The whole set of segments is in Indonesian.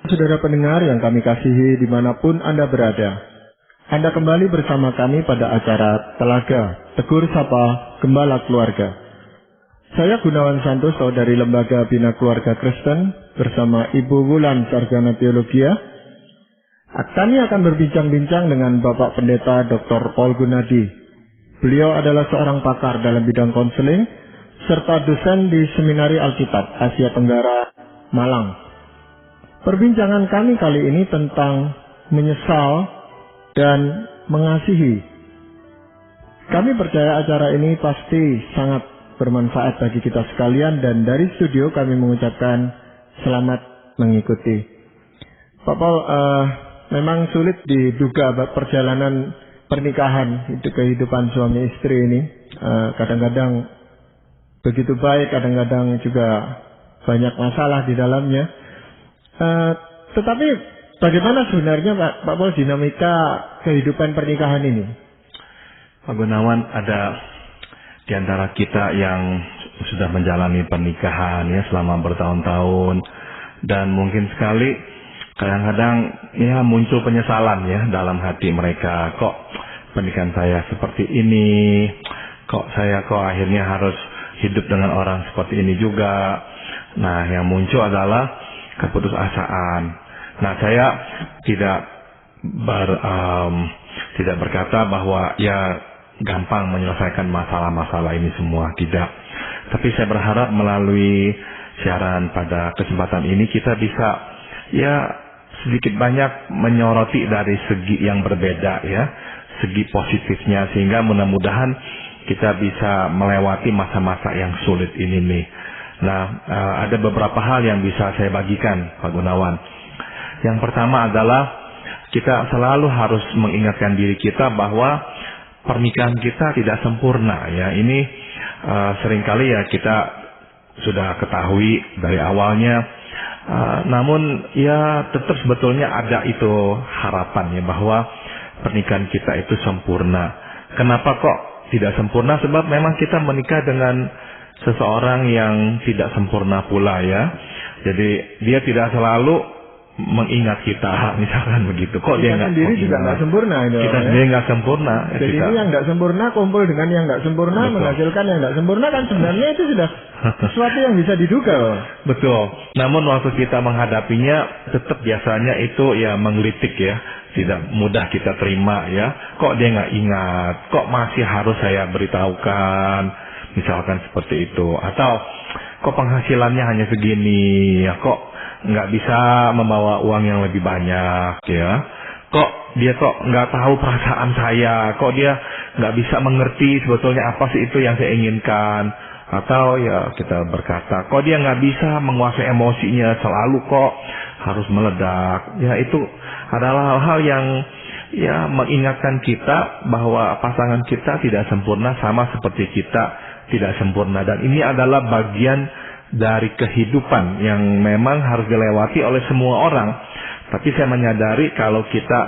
Saudara pendengar yang kami kasihi dimanapun Anda berada, Anda kembali bersama kami pada acara Telaga Tegur Sapa Gembala Keluarga. Saya Gunawan Santoso dari Lembaga Bina Keluarga Kristen bersama Ibu Wulan Sarjana Teologia. Kami akan berbincang-bincang dengan Bapak Pendeta Dr. Paul Gunadi. Beliau adalah seorang pakar dalam bidang konseling serta dosen di Seminari Alkitab Asia Tenggara, Malang. Perbincangan kami kali ini tentang menyesal dan mengasihi. Kami percaya acara ini pasti sangat bermanfaat bagi kita sekalian, dan dari studio kami mengucapkan selamat mengikuti. Pak Paul, memang sulit diduga perjalanan pernikahan, itu kehidupan suami istri ini. Kadang-kadang begitu baik, kadang-kadang juga banyak masalah di dalamnya. Tetapi bagaimana sebenarnya Pak Paul dinamika kehidupan pernikahan ini? Pak Gunawan, ada di antara kita yang sudah menjalani pernikahan ya selama bertahun-tahun, dan mungkin sekali kadang-kadang ya muncul penyesalan ya dalam hati mereka. Kok pernikahan saya seperti ini? Kok akhirnya harus hidup dengan orang seperti ini juga? Nah, yang muncul adalah keputusasaan. Nah, saya tidak berkata bahwa ya gampang menyelesaikan masalah-masalah ini semua, tidak. Tapi saya berharap melalui siaran pada kesempatan ini kita bisa ya sedikit banyak menyoroti dari segi yang berbeda ya, segi positifnya, sehingga mudah-mudahan kita bisa melewati masa-masa yang sulit ini nih. Nah, ada beberapa hal yang bisa saya bagikan, Pak Gunawan. Yang pertama adalah kita selalu harus mengingatkan diri kita bahwa pernikahan kita tidak sempurna ya. Ini seringkali ya kita sudah ketahui dari awalnya. Namun ya tetap sebetulnya ada itu harapan ya bahwa pernikahan kita itu sempurna. Kenapa kok tidak sempurna? Sebab memang kita menikah dengan seseorang yang tidak sempurna pula ya. Jadi dia tidak selalu mengingat kita, misalkan begitu. Kok dia sendiri juga nggak sempurna itu. Kita sendiri nggak sempurna. Jadi ini yang nggak sempurna kumpul dengan yang nggak sempurna, betul, menghasilkan yang nggak sempurna, kan sebenarnya itu sudah sesuatu yang bisa diduga loh. Betul. Namun waktu kita menghadapinya tetap biasanya itu ya menggelitik ya. Tidak mudah kita terima ya. Kok dia nggak ingat? Kok masih harus saya beritahukan? Misalkan seperti itu. Atau kok penghasilannya hanya segini ya, kok nggak bisa membawa uang yang lebih banyak ya, kok nggak tahu perasaan saya, kok dia nggak bisa mengerti sebetulnya apa sih itu yang saya inginkan. Atau ya kita berkata, kok dia nggak bisa menguasai emosinya, selalu kok harus meledak. Ya itu adalah hal-hal yang ya mengingatkan kita bahwa pasangan kita tidak sempurna, sama seperti kita tidak sempurna, dan ini adalah bagian dari kehidupan yang memang harus dilewati oleh semua orang. Tapi saya menyadari kalau kita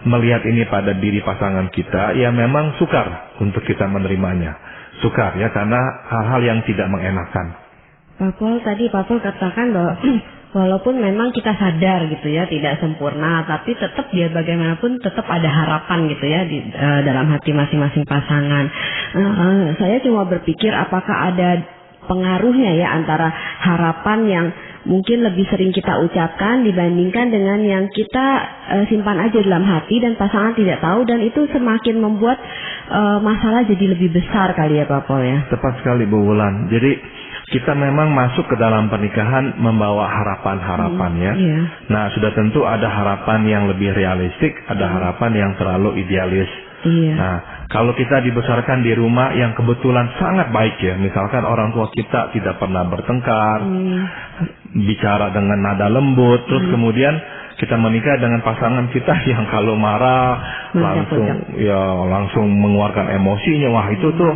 melihat ini pada diri pasangan kita, ya memang sukar untuk kita menerimanya. Sukar ya, karena hal-hal yang tidak mengenakan. Pak Paul, tadi Pak Paul katakan bahwa walaupun memang kita sadar gitu ya tidak sempurna, tapi tetap dia bagaimanapun tetap ada harapan gitu ya di dalam hati masing-masing pasangan. Saya cuma berpikir apakah ada pengaruhnya ya antara harapan yang mungkin lebih sering kita ucapkan dibandingkan dengan yang kita simpan aja dalam hati dan pasangan tidak tahu, dan itu semakin membuat masalah jadi lebih besar kali ya Pak Paul ya. Tepat sekali Bu Wulan. Jadi kita memang masuk ke dalam pernikahan membawa harapan-harapan ya. Iya. Nah, sudah tentu ada harapan yang lebih realistik, ada harapan yang terlalu idealis. Iya. Nah, kalau kita dibesarkan di rumah yang kebetulan sangat baik ya, misalkan orang tua kita tidak pernah bertengkar, bicara dengan nada lembut, terus kemudian kita menikah dengan pasangan kita yang kalau marah langsung mengeluarkan emosinya, wah itu tuh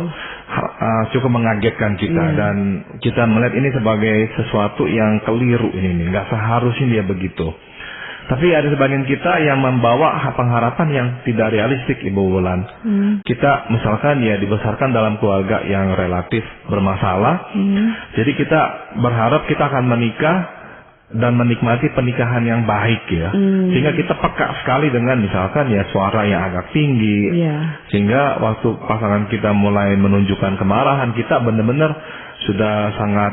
cukup mengagetkan kita, dan kita melihat ini sebagai sesuatu yang keliru ini nih, nggak seharusnya dia begitu. Tapi ada sebagian kita yang membawa pengharapan yang tidak realistik, Ibu Wulan. Kita misalkan ya dibesarkan dalam keluarga yang relatif bermasalah. Jadi kita berharap kita akan menikah dan menikmati pernikahan yang baik ya. Sehingga kita peka sekali dengan misalkan ya suara yang agak tinggi. Sehingga waktu pasangan kita mulai menunjukkan kemarahan, kita benar-benar sudah sangat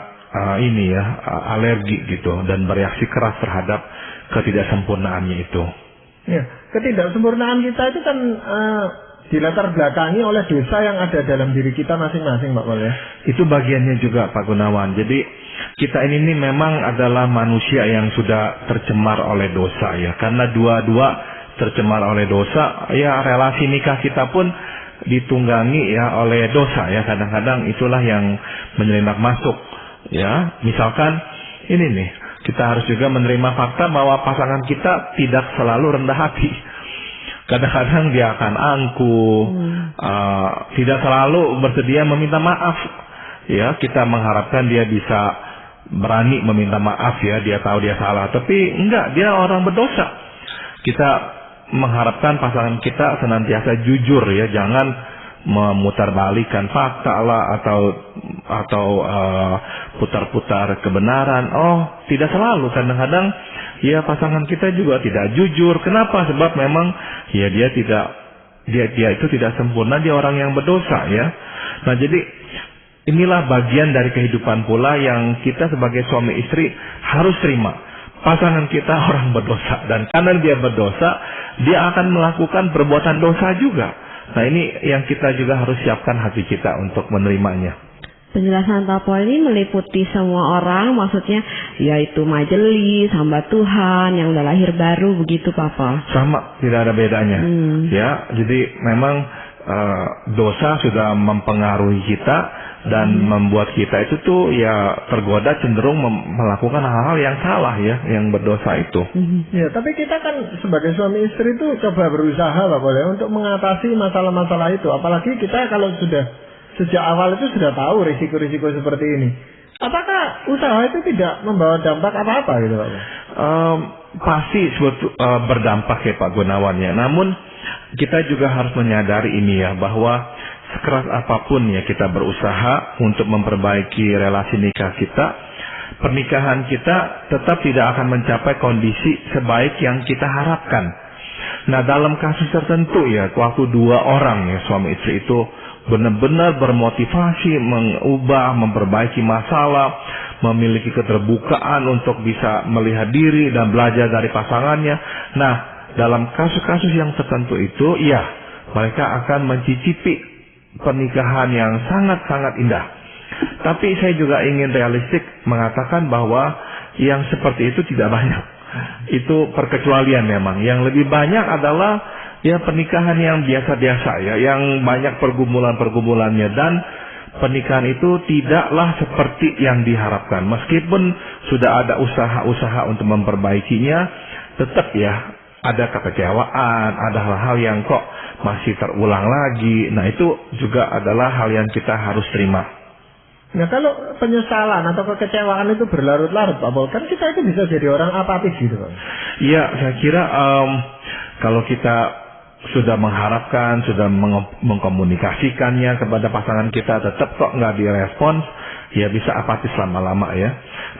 alergi gitu dan bereaksi keras terhadap ketidaksempurnaannya itu. Ya, ketidaksempurnaan kita itu kan dilatar belakangi oleh dosa yang ada dalam diri kita masing-masing, Pak Pol ya. Itu bagiannya juga Pak Gunawan. Jadi kita ini memang adalah manusia yang sudah tercemar oleh dosa ya. Karena dua-dua tercemar oleh dosa, ya relasi nikah kita pun ditunggangi ya oleh dosa ya. Kadang-kadang itulah yang menyelinap masuk ya. Misalkan ini nih, kita harus juga menerima fakta bahwa pasangan kita tidak selalu rendah hati. Kadang-kadang dia akan angkuh, tidak selalu bersedia meminta maaf. Ya, kita mengharapkan dia bisa berani meminta maaf ya, dia tahu dia salah. Tapi enggak, dia orang berdosa. Kita mengharapkan pasangan kita senantiasa jujur ya, jangan memutarbalikkan fakta lah atau putar-putar kebenaran. Oh, tidak selalu. Kadang-kadang ya pasangan kita juga tidak jujur. Kenapa? Sebab memang ya dia itu tidak sempurna, dia orang yang berdosa ya. Nah, jadi inilah bagian dari kehidupan pula yang kita sebagai suami istri harus terima. Pasangan kita orang berdosa, dan karena dia berdosa, dia akan melakukan perbuatan dosa juga. Nah, ini yang kita juga harus siapkan hati kita untuk menerimanya. Penjelasan Pak Pol ini meliputi semua orang, maksudnya yaitu majelis, hamba Tuhan yang udah lahir baru begitu Pak Pol. Sama, tidak ada bedanya. Ya, jadi memang dosa sudah mempengaruhi kita dan membuat kita itu tuh ya tergoda cenderung melakukan hal-hal yang salah ya, yang berdosa itu. Ya, tapi kita kan sebagai suami istri itu coba berusaha Pak Pol ya untuk mengatasi masalah-masalah itu. Apalagi kita kalau sejak awal itu sudah tahu risiko-risiko seperti ini. Apakah usaha itu tidak membawa dampak apa-apa gitu Pak? Pasti berdampak ya Pak Gunawan ya. Namun kita juga harus menyadari ini ya, bahwa sekeras apapun ya kita berusaha untuk memperbaiki relasi nikah kita, pernikahan kita tetap tidak akan mencapai kondisi sebaik yang kita harapkan. Nah, dalam kasus tertentu ya, waktu dua orang ya suami istri itu benar-benar bermotivasi mengubah, memperbaiki masalah, memiliki keterbukaan untuk bisa melihat diri dan belajar dari pasangannya. Nah, dalam kasus-kasus yang tertentu itu, ya, mereka akan mencicipi pernikahan yang sangat-sangat indah. Tapi saya juga ingin realistik mengatakan bahwa yang seperti itu tidak banyak. Itu perkecualian memang. Yang lebih banyak adalah ya pernikahan yang biasa-biasa ya, yang banyak pergumulan-pergumulannya, dan pernikahan itu tidaklah seperti yang diharapkan. Meskipun sudah ada usaha-usaha untuk memperbaikinya, tetap ya ada kekecewaan, ada hal-hal yang kok masih terulang lagi. Nah, itu juga adalah hal yang kita harus terima. Nah, kalau penyesalan atau kekecewaan itu berlarut-larut Pak Pol, kan kita itu bisa jadi orang apatis gitu Pak. Iya, saya kira kalau kita sudah mengharapkan, sudah mengkomunikasikannya kepada pasangan kita, tetap kok nggak direspons, ya bisa apatis lama-lama ya.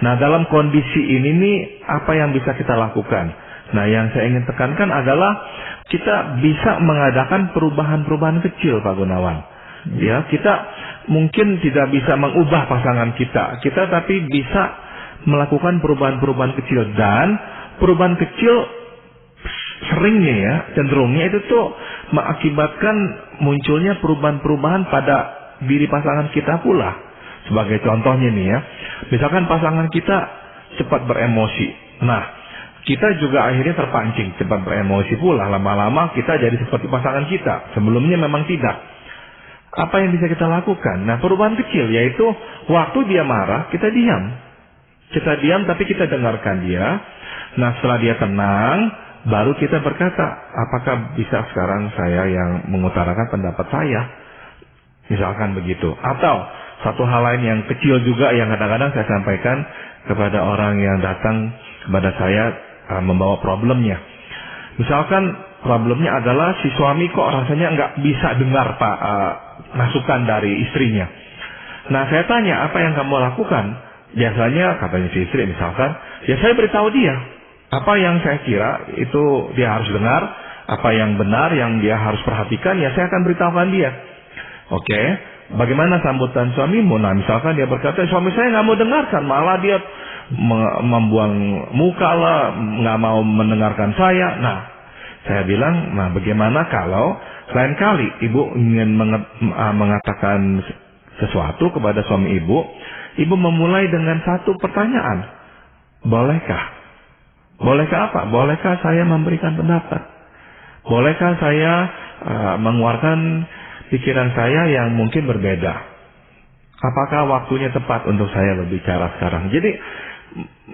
Nah, dalam kondisi ini nih, apa yang bisa kita lakukan? Nah, yang saya ingin tekankan adalah kita bisa mengadakan perubahan-perubahan kecil Pak Gunawan. Ya, kita mungkin tidak bisa mengubah pasangan kita tapi bisa melakukan perubahan-perubahan kecil, dan perubahan kecil seringnya ya, cenderungnya itu tuh mengakibatkan munculnya perubahan-perubahan pada diri pasangan kita pula. Sebagai contohnya nih ya, misalkan pasangan kita cepat beremosi. Nah, kita juga akhirnya terpancing cepat beremosi pula. Lama-lama kita jadi seperti pasangan kita. Sebelumnya memang tidak. Apa yang bisa kita lakukan? Nah, perubahan kecil yaitu waktu dia marah, kita diam. Kita diam tapi kita dengarkan dia. Nah, setelah dia tenang, baru kita berkata, apakah bisa sekarang saya yang mengutarakan pendapat saya? Misalkan begitu. Atau satu hal lain yang kecil juga yang kadang-kadang saya sampaikan kepada orang yang datang kepada saya membawa problemnya. Misalkan problemnya adalah si suami kok rasanya nggak bisa dengar masukan dari istrinya. Nah, saya tanya, apa yang kamu lakukan? biasanya katanya si istri misalkan, ya saya beritahu dia apa yang saya kira itu dia harus dengar, apa yang benar yang dia harus perhatikan, ya saya akan beritahukan dia. Oke, bagaimana sambutan suamimu? Nah, misalkan dia berkata, suami saya nggak mau dengarkan, malah dia membuang muka lah, nggak mau mendengarkan saya. Nah, saya bilang, nah bagaimana kalau lain kali ibu ingin mengatakan sesuatu kepada suami ibu memulai dengan satu pertanyaan. Bolehkah? Bolehkah apa? Bolehkah saya memberikan pendapat? Bolehkah saya mengeluarkan pikiran saya yang mungkin berbeda? Apakah waktunya tepat untuk saya berbicara sekarang? Jadi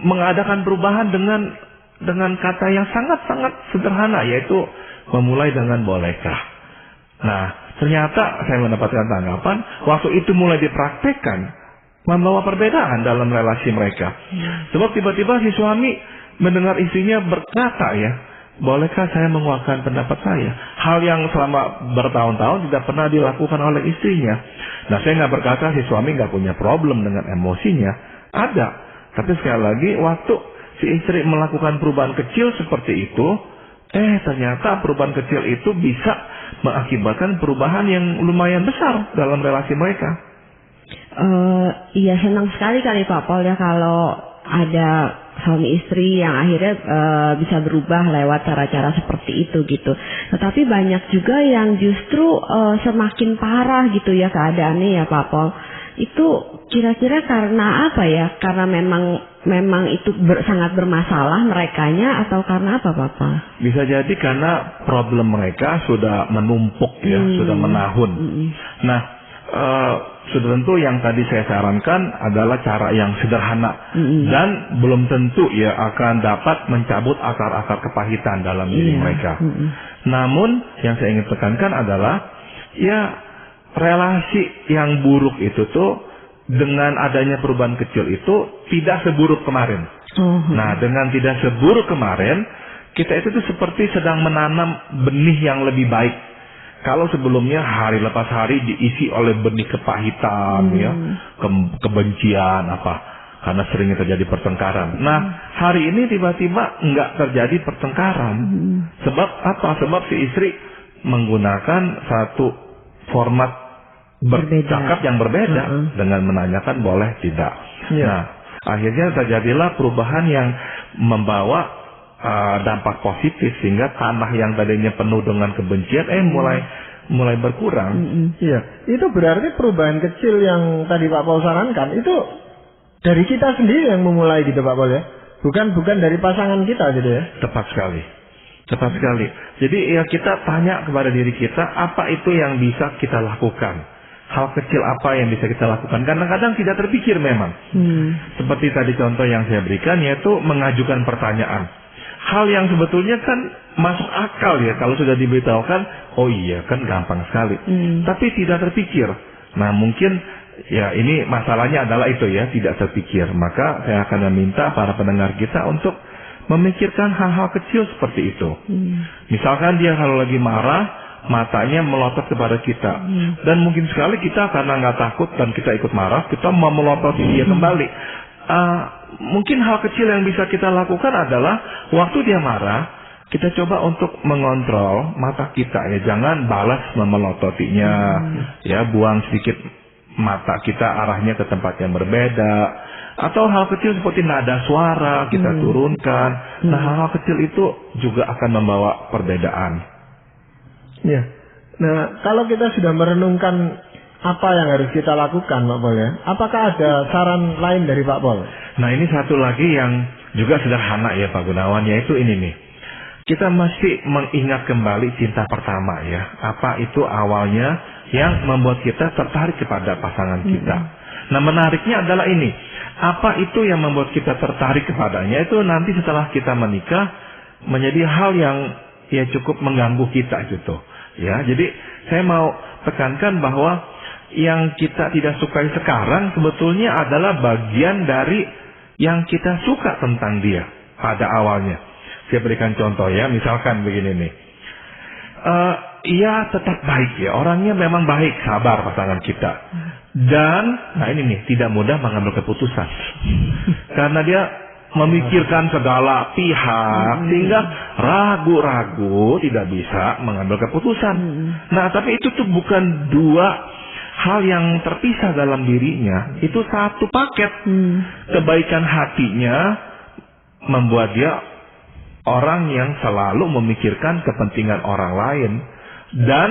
mengadakan perubahan dengan kata yang sangat-sangat sederhana, yaitu memulai dengan bolehkah. Nah, ternyata saya mendapatkan tanggapan waktu itu mulai dipraktekkan membawa perbedaan dalam relasi mereka. Sebab tiba-tiba si suami mendengar istrinya berkata, ya, bolehkah saya mengeluarkan pendapat saya? Hal yang selama bertahun-tahun tidak pernah dilakukan oleh istrinya. Nah, saya nggak berkata si suami nggak punya problem dengan emosinya. Ada. Tapi sekali lagi, waktu si istri melakukan perubahan kecil seperti itu, ternyata perubahan kecil itu bisa mengakibatkan perubahan yang lumayan besar dalam relasi mereka. Iya, senang sekali kali Pak Paul ya kalau ada suami istri yang akhirnya bisa berubah lewat cara-cara seperti itu gitu. Tetapi banyak juga yang justru semakin parah gitu ya keadaannya ya Pak Paul. Itu kira-kira karena apa ya? Karena memang itu sangat bermasalah merekanya, atau karena apa Papa? Bisa jadi karena problem mereka sudah menumpuk ya, sudah menahun. Nah, sudah tentu yang tadi saya sarankan adalah cara yang sederhana dan belum tentu ya akan dapat mencabut akar-akar kepahitan dalam diri mereka. Namun yang saya ingin tekankan adalah ya relasi yang buruk itu tuh dengan adanya perubahan kecil itu tidak seburuk kemarin. Nah, dengan tidak seburuk kemarin, kita itu tuh seperti sedang menanam benih yang lebih baik. Kalau sebelumnya hari lepas hari diisi oleh benih kepahitan, ya, kebencian karena seringnya terjadi pertengkaran. Nah, hari ini tiba-tiba nggak terjadi pertengkaran. Sebab apa? Sebab si istri menggunakan satu format bercakap yang berbeda dengan menanyakan boleh tidak. Nah, akhirnya terjadilah perubahan yang membawa dampak positif sehingga tanah yang tadinya penuh dengan kebencian mulai berkurang. Iya, itu berarti perubahan kecil yang tadi Pak Paul sarankan itu dari kita sendiri yang memulai gitu Pak Paul ya. Bukan dari pasangan kita gitu ya. Tepat sekali. Jadi ya kita tanya kepada diri kita, apa itu yang bisa kita lakukan? Hal kecil apa yang bisa kita lakukan? Kadang-kadang tidak terpikir memang. Seperti tadi contoh yang saya berikan, yaitu mengajukan pertanyaan. Hal yang sebetulnya kan masuk akal ya, kalau sudah diberitahukan, oh iya kan gampang sekali. Tapi tidak terpikir. Nah mungkin ya ini masalahnya adalah itu ya, tidak terpikir. Maka saya akan meminta para pendengar kita untuk memikirkan hal-hal kecil seperti itu. Misalkan dia kalau lagi marah, matanya melotot kepada kita, dan mungkin sekali kita karena nggak takut dan kita ikut marah, kita mau melototi dia kembali. Mungkin hal kecil yang bisa kita lakukan adalah waktu dia marah, kita coba untuk mengontrol mata kita ya, jangan balas memelototinya, ya buang sedikit mata kita arahnya ke tempat yang berbeda, atau hal kecil seperti nada suara kita turunkan. Nah, hal-hal kecil itu juga akan membawa perbedaan. Ya. Nah, kalau kita sudah merenungkan apa yang harus kita lakukan, Pak Paul ya, apakah ada saran lain dari Pak Paul? Nah, ini satu lagi yang juga sederhana ya Pak Gunawan, yaitu ini nih. Kita mesti mengingat kembali cinta pertama ya. Apa itu awalnya yang membuat kita tertarik kepada pasangan kita. Nah, menariknya adalah ini. Apa itu yang membuat kita tertarik kepadanya? Itu nanti setelah kita menikah menjadi hal yang ya cukup mengganggu kita gitu. Ya, jadi saya mau tekankan bahwa yang kita tidak sukai sekarang sebetulnya adalah bagian dari yang kita suka tentang dia pada awalnya. Saya berikan contoh ya, misalkan begini nih. Ia tetap baik ya, orangnya memang baik, sabar pasangan kita. Dan, nah ini nih, tidak mudah mengambil keputusan. Karena dia memikirkan segala pihak, sehingga ragu-ragu tidak bisa mengambil keputusan. Nah, tapi itu tuh bukan dua hal yang terpisah dalam dirinya. Itu satu paket. Kebaikan hatinya membuat dia orang yang selalu memikirkan kepentingan orang lain. Dan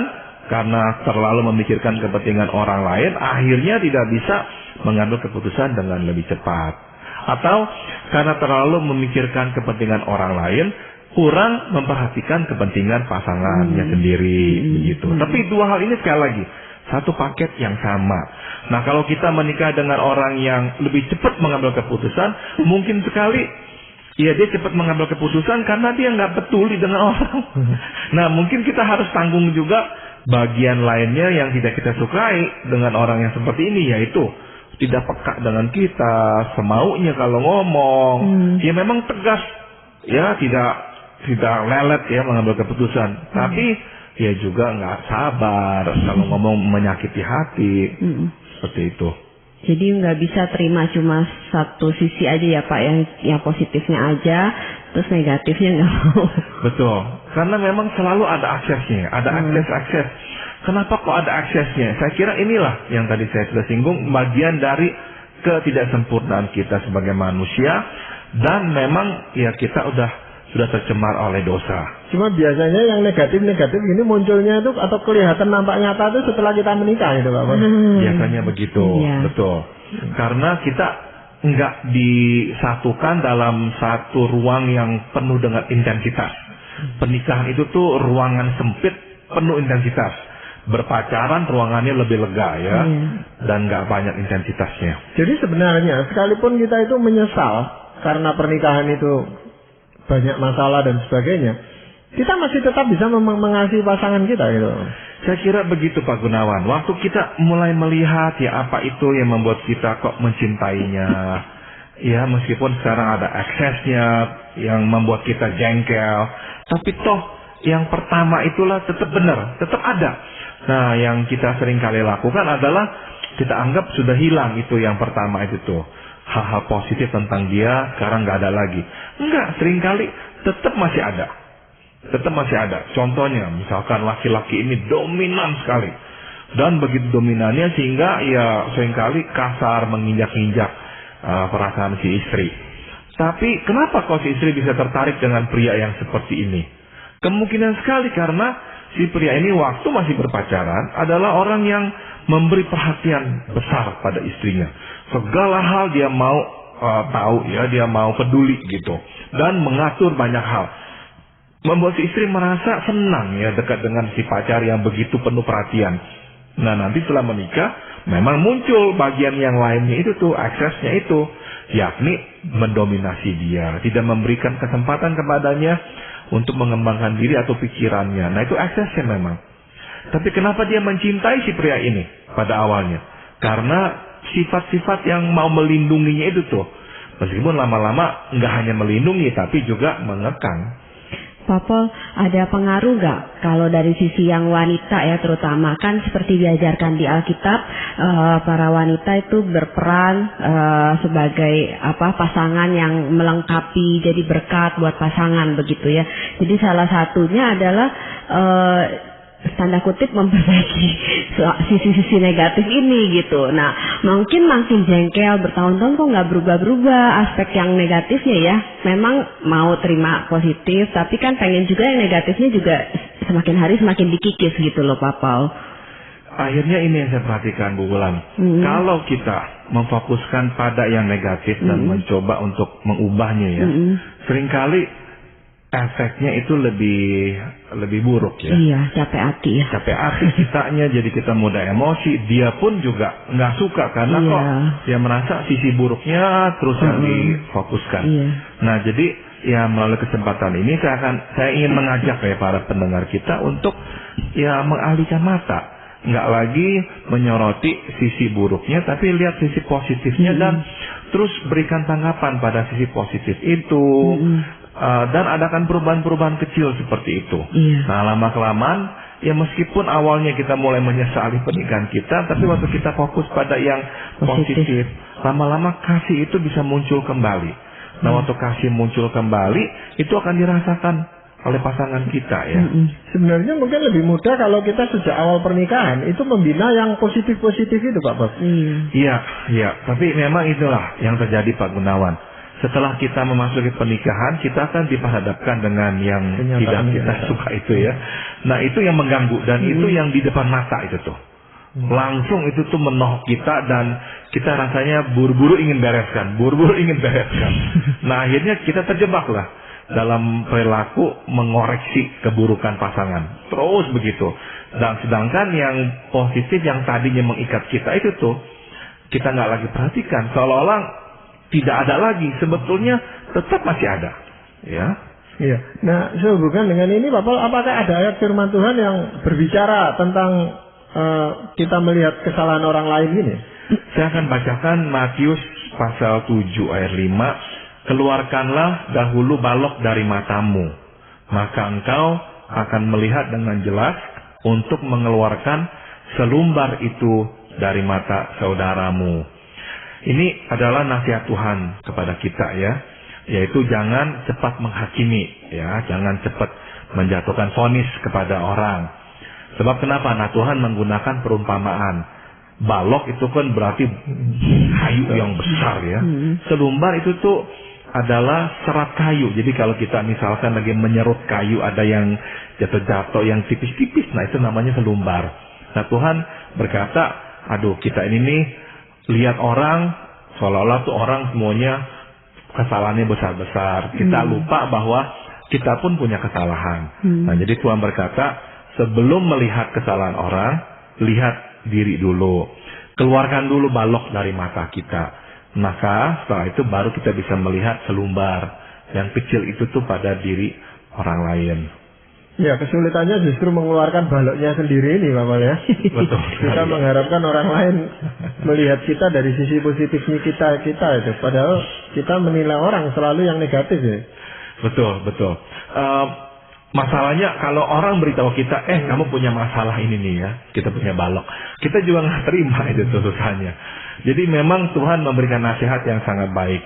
karena terlalu memikirkan kepentingan orang lain, akhirnya tidak bisa mengambil keputusan dengan lebih cepat. Atau karena terlalu memikirkan kepentingan orang lain, kurang memperhatikan kepentingan pasangannya sendiri, begitu. Tapi dua hal ini sekali lagi, satu paket yang sama. Nah, kalau kita menikah dengan orang yang lebih cepat mengambil keputusan, mungkin sekali ya dia cepat mengambil keputusan karena dia nggak peduli dengan orang. Nah, mungkin kita harus tanggung juga bagian lainnya yang tidak kita sukai dengan orang yang seperti ini, yaitu tidak peka dengan kita, semaunya kalau ngomong, ya memang tegas, ya tidak lelet ya mengambil keputusan, tapi ya juga nggak sabar kalau ngomong menyakiti hati, seperti itu. Jadi nggak bisa terima cuma satu sisi aja ya Pak, yang positifnya aja, terus negatifnya nggak mau. Betul, karena memang selalu ada aksesnya, ada akses. Kenapa kok ada aksesnya? Saya kira inilah yang tadi saya sudah singgung, bagian dari ketidaksempurnaan kita sebagai manusia, dan memang ya kita sudah tercemar oleh dosa. Cuma biasanya yang negatif-negatif ini munculnya itu atau kelihatan nampak nyata itu setelah kita menikah itu Pak. Biasanya begitu, betul. Karena kita nggak disatukan dalam satu ruang yang penuh dengan intensitas. Pernikahan itu tuh ruangan sempit penuh intensitas. Berpacaran ruangannya lebih lega ya, dan nggak banyak intensitasnya. Jadi sebenarnya sekalipun kita itu menyesal karena pernikahan itu banyak masalah dan sebagainya, kita masih tetap bisa mengasihi pasangan kita gitu. Saya kira begitu Pak Gunawan. Waktu kita mulai melihat ya apa itu yang membuat kita kok mencintainya, ya meskipun sekarang ada aksesnya yang membuat kita jengkel, tapi toh yang pertama itulah tetap benar, tetap ada. Nah, yang kita sering kali lakukan adalah kita anggap sudah hilang itu yang pertama itu tuh. Hal-hal positif tentang dia sekarang nggak ada lagi. Enggak, seringkali tetap masih ada. Tetap masih ada. Contohnya, misalkan laki-laki ini dominan sekali. Dan begitu dominannya sehingga ya seringkali kasar menginjak-injak perasaan si istri. Tapi kenapa kok si istri bisa tertarik dengan pria yang seperti ini? Kemungkinan sekali karena si pria ini waktu masih berpacaran adalah orang yang memberi perhatian besar pada istrinya. Segala hal dia mau tahu ya, dia mau peduli gitu. Dan mengatur banyak hal. Membuat si istri merasa senang ya dekat dengan si pacar yang begitu penuh perhatian. Nah, nanti setelah menikah memang muncul bagian yang lainnya itu tuh, aksesnya itu, yakni mendominasi dia, tidak memberikan kesempatan kepadanya untuk mengembangkan diri atau pikirannya. Nah, itu aksesnya memang. Tapi kenapa dia mencintai si pria ini pada awalnya? Karena sifat-sifat yang mau melindunginya itu tuh. Meskipun lama-lama nggak hanya melindungi, tapi juga mengekang. Pak Pol, ada pengaruh nggak kalau dari sisi yang wanita ya, terutama kan seperti diajarkan di Alkitab, para wanita itu berperan sebagai pasangan yang melengkapi, jadi berkat buat pasangan begitu ya. Jadi salah satunya adalah tanda kutip memperbaiki sisi-sisi negatif ini gitu. Nah, mungkin makin jengkel bertahun-tahun kok nggak berubah-berubah aspek yang negatifnya ya. Memang mau terima positif, tapi kan pengen juga yang negatifnya juga semakin hari semakin dikikis gitu loh Pak Paul. Akhirnya ini yang saya perhatikan Bu Wulan. Kalau kita memfokuskan pada yang negatif dan mencoba untuk mengubahnya ya, seringkali efeknya itu lebih buruk ya. Iya, capek hati ya. Capek hati kitanya, jadi kita mudah emosi. Dia pun juga nggak suka karena kok dia merasa sisi buruknya terus yang difokuskan. Nah, jadi ya melalui kesempatan ini saya ingin mengajak ya para pendengar kita untuk ya mengalihkan mata. Nggak lagi menyoroti sisi buruknya, tapi lihat sisi positifnya dan terus berikan tanggapan pada sisi positif itu. Dan adakan perubahan-perubahan kecil seperti itu. Nah, lama-kelamaan ya meskipun awalnya kita mulai menyesali pernikahan kita, tapi waktu kita fokus pada yang positif, lama-lama kasih itu bisa muncul kembali. Nah, waktu kasih muncul kembali, itu akan dirasakan oleh pasangan kita ya. Sebenarnya mungkin lebih mudah kalau kita sejak awal pernikahan itu membina yang positif-positif itu Pak Bos. Iya. Tapi memang itulah yang terjadi Pak Gunawan. Setelah kita memasuki pernikahan, kita akan diperhadapkan dengan yang tidak kita suka itu ya. Nah, itu yang mengganggu dan itu yang di depan mata itu tuh. Langsung itu tuh menohok kita dan kita rasanya buru-buru ingin bereskan. Nah, akhirnya kita terjebak lah dalam perilaku mengoreksi keburukan pasangan. Terus begitu. Dan sedangkan yang positif yang tadinya mengikat kita itu tuh, kita nggak lagi perhatikan. Seolah-olah tidak ada lagi. Sebetulnya tetap masih ada. Ya. Iya. Nah, sehubungan dengan ini Pak Paul, apakah ada ayat firman Tuhan yang berbicara tentang kita melihat kesalahan orang lain ini? Saya akan bacakan Matius pasal 7 ayat 5. Keluarkanlah dahulu balok dari matamu, maka engkau akan melihat dengan jelas untuk mengeluarkan selumbar itu dari mata saudaramu. Ini adalah nasihat Tuhan kepada kita ya, yaitu jangan cepat menghakimi ya, jangan cepat menjatuhkan vonis kepada orang. Sebab kenapa? Nah, Tuhan menggunakan perumpamaan. Balok itu kan berarti kayu yang besar ya. Selumbar itu tuh adalah serat kayu. Jadi kalau kita misalkan lagi menyerut kayu, ada yang jatuh-jatuh, yang tipis-tipis, nah itu namanya selumbar. Nah, Tuhan berkata, aduh kita ini nih lihat orang, seolah-olah tuh orang semuanya kesalahannya besar-besar. Kita lupa bahwa kita pun punya kesalahan. Nah, jadi Tuhan berkata, sebelum melihat kesalahan orang, lihat diri dulu. Keluarkan dulu balok dari mata kita. Maka setelah itu baru kita bisa melihat selumbar yang kecil itu tuh pada diri orang lain. Ya, kesulitannya justru mengeluarkan baloknya sendiri ini Pak Paul ya. Betul. Kita mengharapkan orang lain melihat kita dari sisi positifnya kita itu. Padahal kita menilai orang selalu yang negatif ya. Betul. Masalahnya kalau orang beritahu kita, kamu punya masalah ini nih ya, kita punya balok, kita juga nggak terima itu susahnya. Jadi memang Tuhan memberikan nasihat yang sangat baik.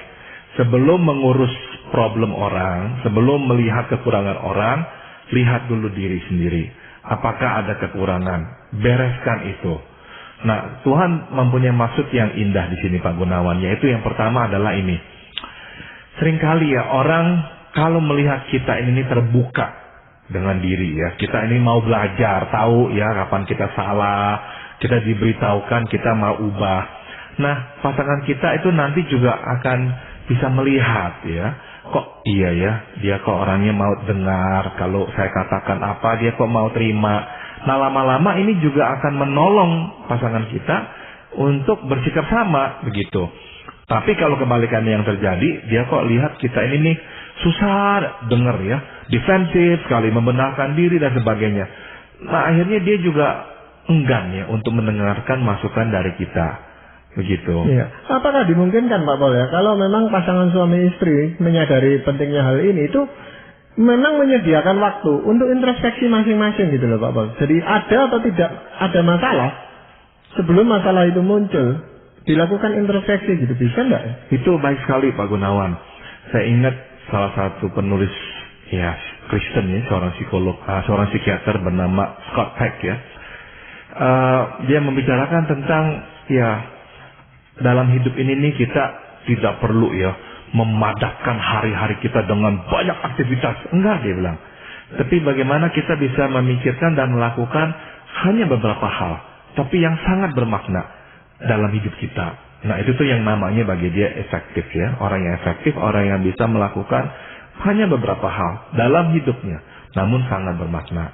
Sebelum mengurus problem orang, sebelum melihat kekurangan orang, lihat dulu diri sendiri. Apakah ada kekurangan? Bereskan itu. Nah, Tuhan mempunyai maksud yang indah di sini Pak Gunawan, yaitu yang pertama adalah ini. Seringkali ya orang kalau melihat kita ini terbuka dengan diri ya, kita ini mau belajar, tahu ya kapan kita salah, kita diberitahukan kita mau ubah. Nah, pasangan kita itu nanti juga akan bisa melihat ya, kok iya ya, dia kok orangnya mau dengar, kalau saya katakan apa dia kok mau terima. Nah, lama-lama ini juga akan menolong pasangan kita untuk bersikap sama begitu. Tapi kalau kebalikannya yang terjadi, dia kok lihat kita ini nih susah dengar ya, defensif sekali, membenarkan diri dan sebagainya. Nah, akhirnya dia juga enggan ya untuk mendengarkan masukan dari kita. Begitu. Iya. Apakah dimungkinkan Pak Paul ya, kalau memang pasangan suami istri menyadari pentingnya hal ini, itu memang menyediakan waktu untuk introspeksi masing-masing gitu loh Pak Paul. Jadi ada atau tidak ada masalah, sebelum masalah itu muncul, dilakukan introspeksi gitu, bisa enggak? Itu baik sekali Pak Gunawan. Saya ingat salah satu penulis ya Kristen ya, seorang psikolog, seorang psikiater bernama Scott Peck ya. Dia membicarakan tentang ya dalam hidup ini nih kita tidak perlu ya memadatkan hari-hari kita dengan banyak aktivitas. Enggak, dia bilang. Tapi bagaimana kita bisa memikirkan dan melakukan hanya beberapa hal, tapi yang sangat bermakna dalam hidup kita. Nah, itu tuh yang namanya bagi dia efektif ya. Orang yang efektif, orang yang bisa melakukan hanya beberapa hal dalam hidupnya, namun sangat bermakna.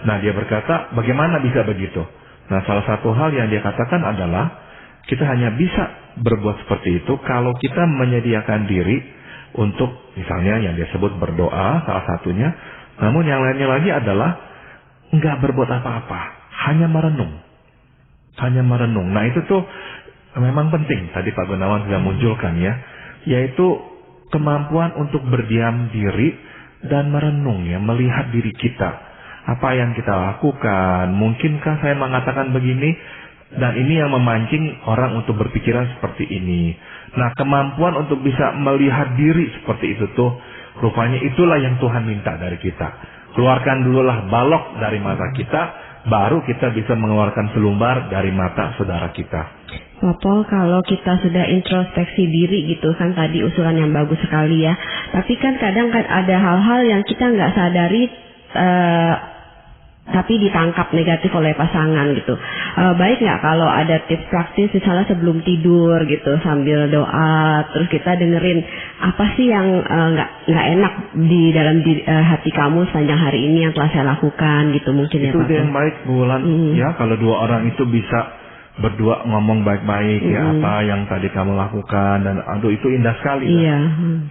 Nah, dia berkata, bagaimana bisa begitu? Nah, salah satu hal yang dia katakan adalah kita hanya bisa berbuat seperti itu kalau kita menyediakan diri untuk misalnya yang dia sebut berdoa salah satunya. Namun yang lainnya lagi adalah nggak berbuat apa-apa, hanya merenung. Hanya merenung. Nah, itu tuh memang penting. Tadi Pak Gunawan sudah munculkan ya, yaitu kemampuan untuk berdiam diri dan merenung ya, melihat diri kita. Apa yang kita lakukan? Mungkinkah saya mengatakan begini? Dan ini yang memancing orang untuk berpikiran seperti ini. Nah, kemampuan untuk bisa melihat diri seperti itu tuh, rupanya itulah yang Tuhan minta dari kita. Keluarkan dululah balok dari mata kita, baru kita bisa mengeluarkan selumbar dari mata saudara kita. Pak Paul, kalau kita sudah introspeksi diri gitu kan, tadi usulan yang bagus sekali ya. Tapi kan kadang kan ada hal-hal yang kita nggak sadari, tapi ditangkap negatif oleh pasangan gitu. Baik nggak kalau ada tips praktis misalnya sebelum tidur gitu sambil doa, terus kita dengerin apa sih yang nggak enak di dalam hati kamu sepanjang hari ini yang telah saya lakukan gitu, mungkin ya Itu Pak. dia yang baik bulan ya, kalau dua orang itu bisa berdua ngomong baik-baik ya, apa yang tadi kamu lakukan, dan aduh itu indah sekali. Iya.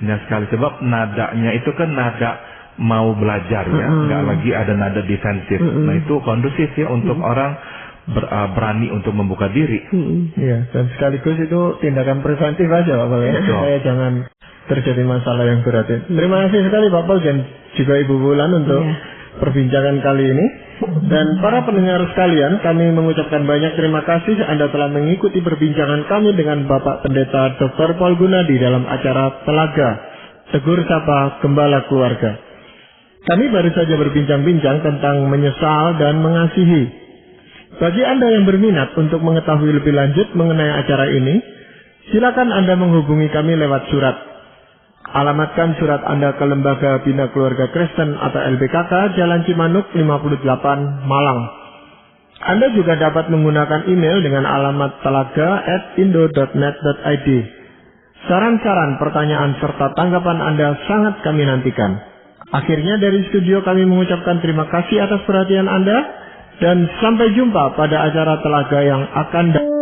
Indah sekali sebab nadanya itu kan nada mau belajar ya, nggak lagi ada nada defensif. Nah itu kondusif ya untuk orang berani untuk membuka diri. Iya, dan sekaligus itu tindakan preventif aja Pak Paul ya. Supaya jangan terjadi masalah yang berat. Terima kasih sekali Pak Paul dan juga Ibu Wulan untuk perbincangan kali ini. Dan para pendengar sekalian, kami mengucapkan banyak terima kasih Anda telah mengikuti perbincangan kami dengan Bapak Pendeta Dr. Paul Gunadi dalam acara Telaga Tegur Sapa Gembala Keluarga. Kami baru saja berbincang-bincang tentang menyesal dan mengasihi. Bagi Anda yang berminat untuk mengetahui lebih lanjut mengenai acara ini, silakan Anda menghubungi kami lewat surat. Alamatkan surat Anda ke Lembaga Bina Keluarga Kristen atau LBKK, Jalan Cimanuk 58, Malang. Anda juga dapat menggunakan email dengan alamat telaga@indo.net.id. Saran-saran, pertanyaan, serta tanggapan Anda sangat kami nantikan. Akhirnya dari studio kami mengucapkan terima kasih atas perhatian Anda dan sampai jumpa pada acara Telaga yang akan datang.